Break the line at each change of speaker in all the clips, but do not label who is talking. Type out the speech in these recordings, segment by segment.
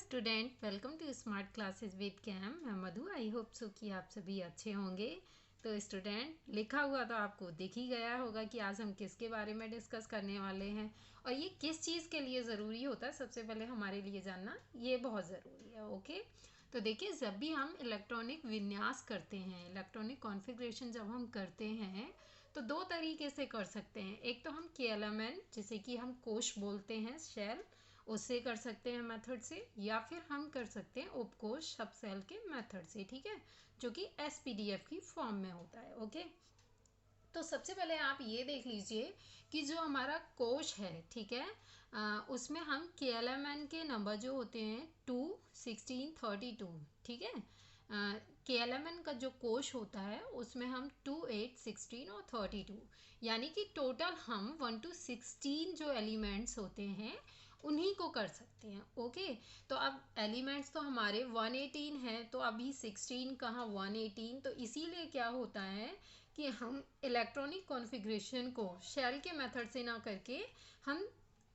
Student, welcome to smart classes with कैम। मैं Madhu. I hope so कि आप सभी अच्छे होंगे। तो स्टूडेंट, लिखा हुआ तो आपको दिख ही गया होगा कि आज हम किसके बारे में डिस्कस करने वाले हैं और ये किस चीज़ के लिए ज़रूरी होता है। सबसे पहले हमारे लिए जानना ये बहुत ज़रूरी है। ओके, तो देखिए, जब भी हम इलेक्ट्रॉनिक विन्यास करते हैं, इलेक्ट्रॉनिक कॉन्फ़िगरेशन जब हम करते हैं तो दो तरीके से कर सकते हैं। एक तो हम KLMN, जिसे कि हम कोश बोलते हैं, शेल, उससे कर सकते हैं मेथड से, या फिर हम कर सकते हैं उपकोश सब सेल के मेथड से। ठीक है, जो कि SPDF की फॉर्म में होता है। ओके, तो सबसे पहले आप ये देख लीजिए कि जो हमारा कोश है, ठीक है, उसमें हम KLMN के नंबर जो होते हैं 2, 16, 32, ठीक है। KLMN का जो कोश होता है उसमें हम 2, 8, 16 और 32, यानी कि टोटल हम 1 to 16 जो एलिमेंट्स होते हैं उन्हीं को कर सकते हैं। ओके, तो अब एलिमेंट्स तो हमारे 118 है, तो अभी 16 कहाँ 118, तो इसीलिए क्या होता है कि हम इलेक्ट्रॉनिक कॉन्फ़िगरेशन को शेल के मेथड से ना करके हम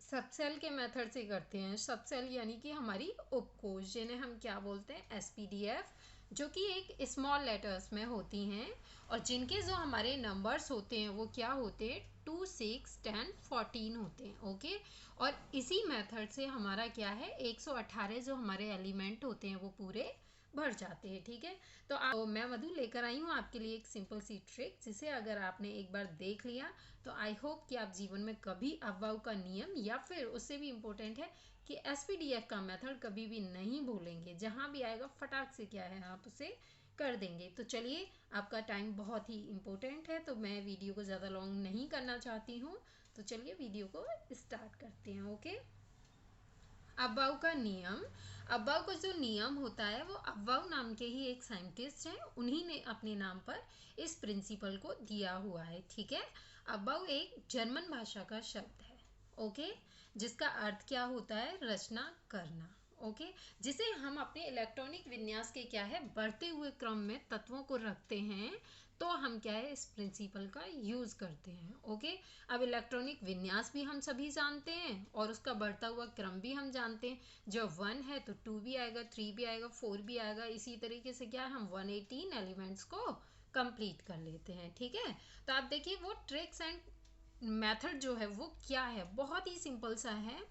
सब सेल के मेथड से करते हैं। सब सेल यानी कि हमारी उपकोश, जिन्हें हम क्या बोलते हैं, SPDF, जो कि एक स्मॉल लेटर्स में होती हैं और जिनके जो हमारे नंबर्स होते हैं वो क्या होते हैं, 2, 6, 10, 14 होते हैं। ओके, और इसी मेथड से हमारा क्या है, 118 जो हमारे एलिमेंट होते हैं वो पूरे भर जाते हैं। ठीक है, तो मैं मधु लेकर आई हूँ आपके लिए एक सिंपल सी ट्रिक, जिसे अगर आपने एक बार देख लिया तो आई होप कि आप जीवन में कभी अव्वाव का नियम, या फिर उससे भी इम्पोर्टेंट है कि SPDF का मेथड कभी भी नहीं भूलेंगे। जहाँ भी आएगा फटाक से क्या है, आप उसे कर देंगे। तो चलिए, आपका टाइम बहुत ही इम्पोर्टेंट है, तो मैं वीडियो को ज़्यादा लॉन्ग नहीं करना चाहती हूँ। तो चलिए वीडियो को स्टार्ट करते हैं। ओके, अब्बाउ का नियम। अब्बाउ का जो नियम होता है वो अब्बाउ नाम के ही एक साइंटिस्ट हैं, उन्हीं ने अपने नाम पर इस प्रिंसिपल को दिया हुआ है। ठीक है, अब्बाउ एक जर्मन भाषा का शब्द है। ओके, जिसका अर्थ क्या होता है, रचना करना। ओके, जिसे हम अपने इलेक्ट्रॉनिक विन्यास के क्या है, बढ़ते हुए क्रम में तत्वों को रखते हैं, तो हम क्या है, इस प्रिंसिपल का यूज़ करते हैं। ओके, अब इलेक्ट्रॉनिक विन्यास भी हम सभी जानते हैं और उसका बढ़ता हुआ क्रम भी हम जानते हैं। जब 1 है तो 2 भी आएगा, 3 भी आएगा, 4 भी आएगा। इसी तरीके से क्या है, हम 118 एलिमेंट्स को कंप्लीट कर लेते हैं। ठीक है, तो आप देखिए वो ट्रिक्स एंड मेथड जो है वो क्या है, बहुत ही सिंपल सा है।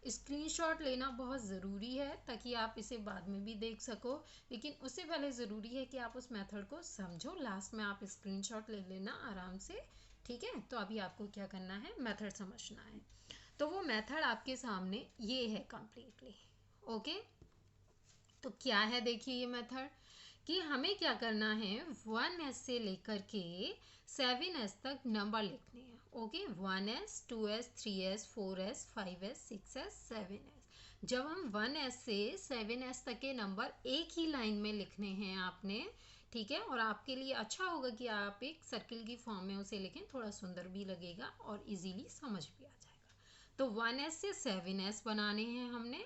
स्क्रीनशॉट लेना बहुत ज़रूरी है ताकि आप इसे बाद में भी देख सको, लेकिन उससे पहले ज़रूरी है कि आप उस मेथड को समझो। लास्ट में आप स्क्रीनशॉट ले लेना आराम से। ठीक है, तो अभी आपको क्या करना है, मेथड समझना है। तो वो मेथड आपके सामने ये है कंप्लीटली। ओके, तो क्या है, देखिए ये मेथड कि हमें क्या करना है, 1S से लेकर के 7S तक नंबर लिखने हैं। Okay, 1S, 2S, 3S, 4S, 5S, 6S, 7S। जब हम 1S से 7S तक के नंबर एक ही लाइन में लिखने हैं आपने, ठीक है, और आपके लिए अच्छा होगा कि आप एक सर्किल की फॉर्म में उसे लिखें, थोड़ा सुंदर भी लगेगा और इजीली समझ भी आ जाएगा। तो 1S से 7S बनाने हैं हमने।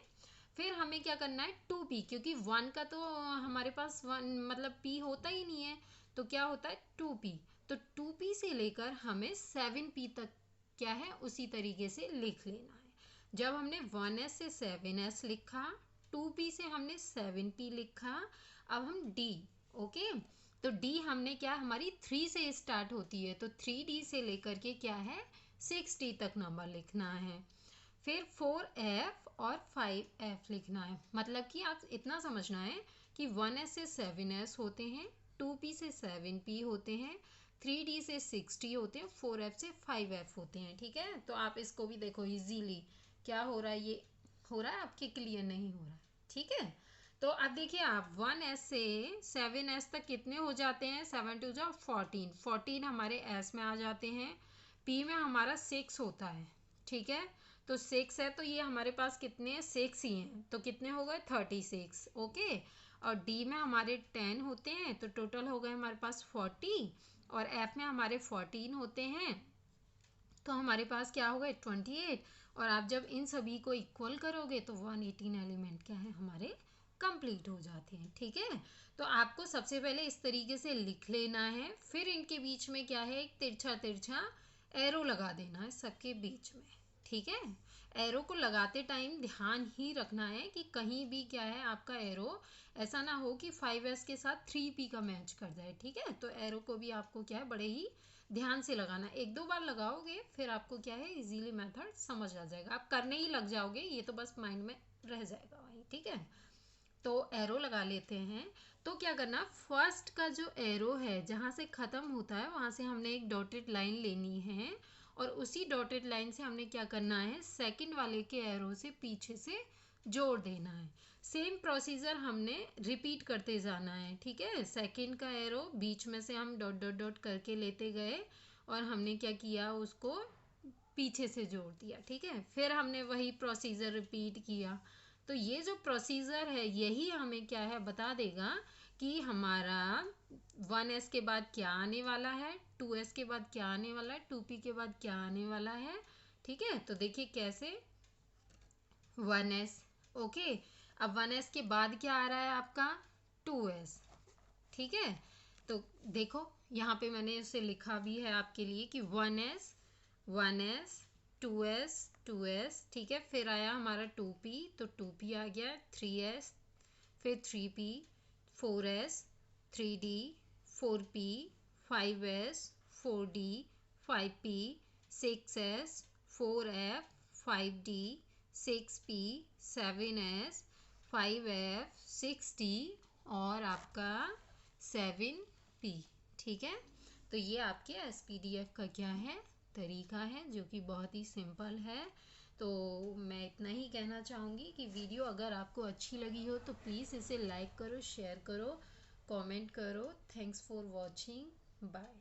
फिर हमें क्या करना है, 2P, क्योंकि 1 का तो हमारे पास 1 मतलब P होता ही नहीं है, तो क्या होता है 2P। तो 2P से लेकर हमें 7P तक क्या है, उसी तरीके से लिख लेना है। जब हमने 1S से 7S लिखा, 2P से हमने 7P लिखा, अब हम D। ओके, तो D हमने क्या, हमारी 3 से स्टार्ट होती है, तो 3D से लेकर के क्या है, 6D तक नंबर लिखना है। फिर 4F और 5F लिखना है। मतलब कि आप इतना समझना है कि 1S से 7S होते हैं, 2P से 7P होते हैं, 3D से 6D होते हैं, 4F से 5F होते हैं। ठीक है, तो आप इसको भी देखो इजीली क्या हो रहा है, ये हो रहा है आपके क्लियर, नहीं हो रहा है। ठीक है, तो अब देखिए आप 1S से 7S तक कितने हो जाते हैं, 7 2 जा 14, 14 हमारे S में आ जाते हैं। P में हमारा 6 होता है। ठीक है, तो 6 है, तो ये हमारे पास कितने हैं, 6 ही हैं, तो कितने हो गए, 36। ओके, और D में हमारे 10 होते हैं, तो टोटल हो गए हमारे पास 40, और F में हमारे 14 होते हैं, तो हमारे पास क्या होगा 28। और आप जब इन सभी को इक्वल करोगे तो 118 एलिमेंट क्या है, हमारे कंप्लीट हो जाते हैं। ठीक है, तो आपको सबसे पहले इस तरीके से लिख लेना है, फिर इनके बीच में क्या है, एक तिरछा तिरछा एरो लगा देना है सबके बीच में। ठीक है, एरो को लगाते टाइम ध्यान ही रखना है कि कहीं भी क्या है आपका एरो ऐसा ना हो कि 5S के साथ 3P का मैच कर जाए, ठीक है। तो एरो को भी आपको क्या है बड़े ही ध्यान से लगाना, एक दो बार लगाओगे फिर आपको क्या है इजीली मेथड समझ आ जाएगा, आप करने ही लग जाओगे, ये तो बस माइंड में रह जाएगा वही, ठीक है। तो एरो लगा लेते हैं। तो क्या करना, फर्स्ट का जो एरो है जहाँ से ख़त्म होता है वहाँ से हमने एक डॉटेड लाइन लेनी है, और उसी डॉटेड लाइन से हमने क्या करना है सेकंड वाले के एरो से पीछे से जोड़ देना है। सेम प्रोसीजर हमने रिपीट करते जाना है, ठीक है। सेकंड का एरो बीच में से हम डॉट डॉट डॉट करके लेते गए और हमने क्या किया उसको पीछे से जोड़ दिया, ठीक है। फिर हमने वही प्रोसीजर रिपीट किया। तो ये जो प्रोसीजर है यही हमें क्या है बता देगा कि हमारा 1S के बाद क्या आने वाला है, 2S के बाद क्या आने वाला है, 2P के बाद क्या आने वाला है, ठीक है। तो देखिए कैसे 1S, ओके। अब 1S के बाद क्या आ रहा है आपका 2S, ठीक है। तो देखो यहाँ पे मैंने इसे लिखा भी है आपके लिए कि 1S 2S, ठीक है। फिर आया हमारा 2P, तो 2P आ गया, 3S, फिर 3P, 4S, 3D, 4P, 5S, 4D, 5P, 6S, 4F, 5D, 6P, 7S, 5F, 6D और आपका 7P, ठीक है। तो ये आपके SPDF का क्या है तरीका है जो कि बहुत ही सिंपल है। तो मैं इतना ही कहना चाहूँगी कि वीडियो अगर आपको अच्छी लगी हो तो प्लीज़ इसे लाइक करो, शेयर करो, कमेंट करो। Thanks for watching, bye.